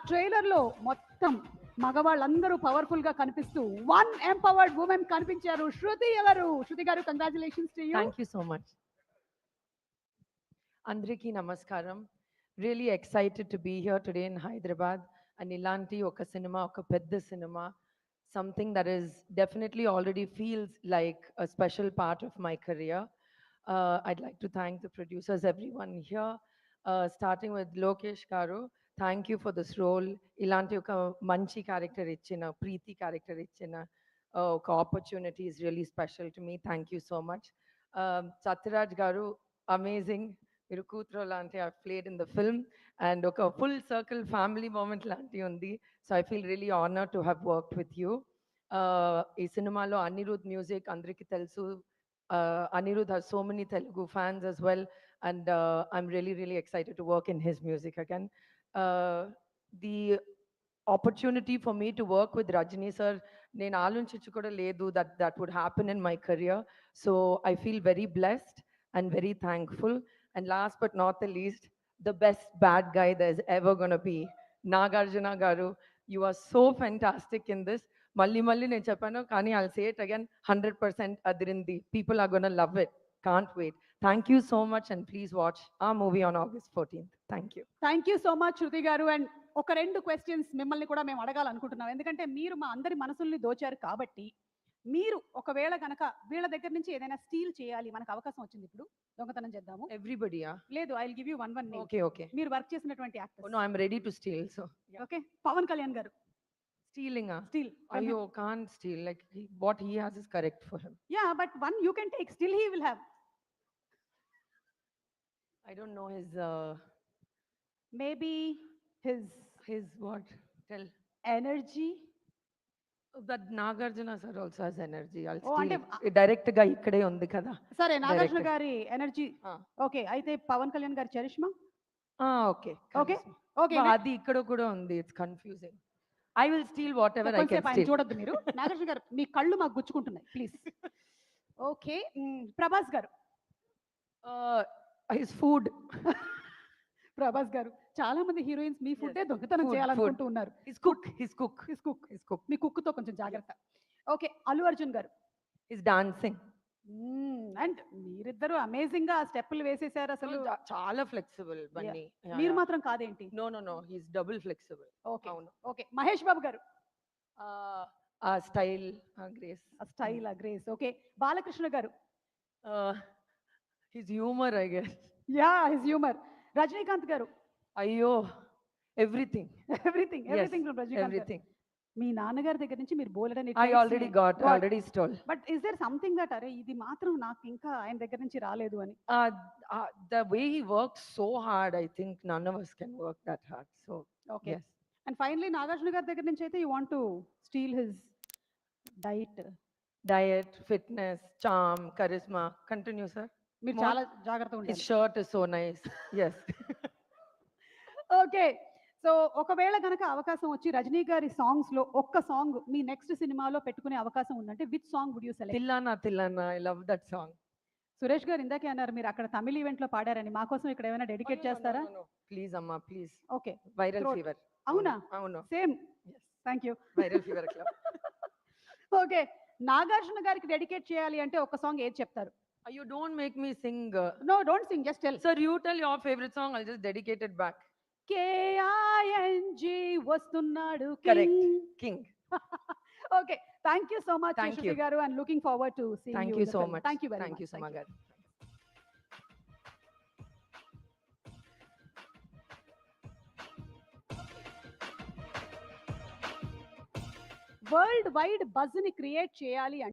Trailer లో మొత్తం మగవాళ్ళందరూ powerful గా కనిపిస్తూ వన్ ఎంపవర్డ్ ఉమెన్ కనిపించారు. శృతి ఎవరు? శృతి గారు, congratulations to you. Thank you so much. Andriki Namaskaram. Really excited to be here today in Hyderabad. And Ilanti oka cinema, oka pedda cinema. Something that is definitely already feels like a special part of my career. I'd like to thank the producers, everyone here, starting with Lokesh Garu. Thank you for this role. Ilanti oka manchi character ichina, Preeti character ichina. Oka opportunity is really special to me. Thank you so much. Satyaraj Garu, amazing. మీరు కూతురు లాంటి I played in the film and ఒక full circle family moment లాంటి ఉంది. So I feel really honour to have worked with you. ఈ సినిమాలో Anirudh music అందరికీ తెలుసు. Anirudh has so many Telugu fans as well, and I'm really, really excited to work in his music again. The opportunity for me to work with Rajni sir, నేను ఆలోచించి కూడా లేదు that would happen in my career. So I feel very blessed and very thankful. And last but not the least, the best bad guy there's ever gonna be, Nagarjuna Garu. You are so fantastic in this. Malli malli నేను చెప్పాను కానీ I'll say it again, 100% Adirindi. People are gonna love it. Can't wait. Thank you so much and please watch our movie on August 14th. Thank you. Thank you so much Shruti garu. And ఒక రెండు questions మిమ్మల్ని కూడా మేము అడగాలనుకుంటున్నాం, ఎందుకంటే మీరు మా అందరి మనసుల్ని దోచారు కాబట్టి. మీరు ఒకవేళ కనుక వీళ్ళ దగ్గర నుంచి ఏదైనా స్టీల్ చేయాలి, మనకు అవకాశం వచ్చింది, ఇప్పుడు దొంగతనం చేద్దాము. Everybody, yeah? లేదు, I will give you one name. Okay, okay. మీరు వర్క్ చేసినటువంటి Oh, actor. no, I'm ready to steal. So, okay, Pawan Kalyan garu. stealing, steal. Ayo, can't steal. Like, what he has is correct for him. Yeah, but one you can take, still he will have. I don't know his, maybe his what? Tell. Energy. That Nagarjuna sir also has energy. I'll Oh, steal ante- it. Direct గా ఇక్కడే ఉంది కదా. సరే, Nagarjuna Director. గారి energy. Okay, అయితే పవన్ కళ్యాణ్ గారి charisma. Okay. Okay okay, అది ఇక్కడ కూడా ఉంది. It's confusing. I will steal whatever I can కొంచెంసేపు ఆయన steal. చూడొద్దు మీరు. నాగార్జున గారు, మీ కళ్ళు మాకు గుచ్చుకుంటున్నాయి, ప్లీజ్. ఓకే, ప్రభాస్ గారు. His food. ప్రభాస్ గారు, చాలా మంది హీరోయిన్స్ మీ ఫుడ్డే Yes. దొంగతనం Food, చేయాలనుకుంటూ ఉన్నారు. His cook. His cook. మీ కుక్తో కొంచెం జాగ్రత్త. Okay, Allu Arjun garu. His dancing. And మీరిద్దరు అమేజింగ్ గా స్టెప్పులు వేసేసారు అసలు. చాలా ఫ్లెక్సిబుల్ బన్నీ. మీరు మాత్రం కాదేంటి? No. He's double flexible. Okay అవును. ఓకే, మహేష్ బాబు గారు. ఆ style, grace. Style, grace. Okay, Balakrishna garu. His humour, I guess. Yeah, his humour. Rajinikanth garu. అయ్యో, everything. Everything from Rajinikanth. Everything. మీ నాన్నగారి దగ్గర నుంచి మీరు బోలెడని I already stole. But is there something that అరే ఇది మాత్రం నాకు ఇంకా ఆయన దగ్గర నుంచి రాలేదు అని? The way he works so hard, I think none of us can work that hard. So, okay. yes. And finally Nagarjuna గారి దగ్గర నుంచి అయితే you want to steal his Diet, fitness, charm, charisma. Continue, sir. మీరు More? చాలా జాగ్రత్తగా His ఉండాలి. shirt is so nice. Yes. Okay, so ఒకవేళ కనుక అవకాశం వచ్చి రజనీ గారి సాంగ్స్ లో ఒక్క సాంగ్ మీ నెక్స్ట్ సినిమాలో పెట్టుకునే అవకాశం ఉందంటే which song would you select? Tillana, I love that song. Suresh garu ఇందాకే అన్నారు మీరు అక్కడ తమిళ ఈవెంట్ లో పాడారని, మా కోసం ఇక్కడ ఏమైనా డెడికేట్ చేస్తారా? No. Please, Amma, please. Okay, Viral Throat. fever. అవునా? అవును. Same. Yes. Thank you. Viral fever club. Okay, Nagarjuna గారికి డెడికేట్ చేయాలి అంటే ఒక సాంగ్ ఏది చెప్తారు? You don't make me sing. No, don't sing, just tell. Sir, you tell your favorite song. I'll just dedicate it back. KING వస్తున్నాడు. Correct. King. Okay, thank you so much Thank Yashasvi you. గారు, and looking forward to seeing Thank you you in the so film. much. Thank you very Thank much. you, Samagar. World wide buzz ని create చేయాలి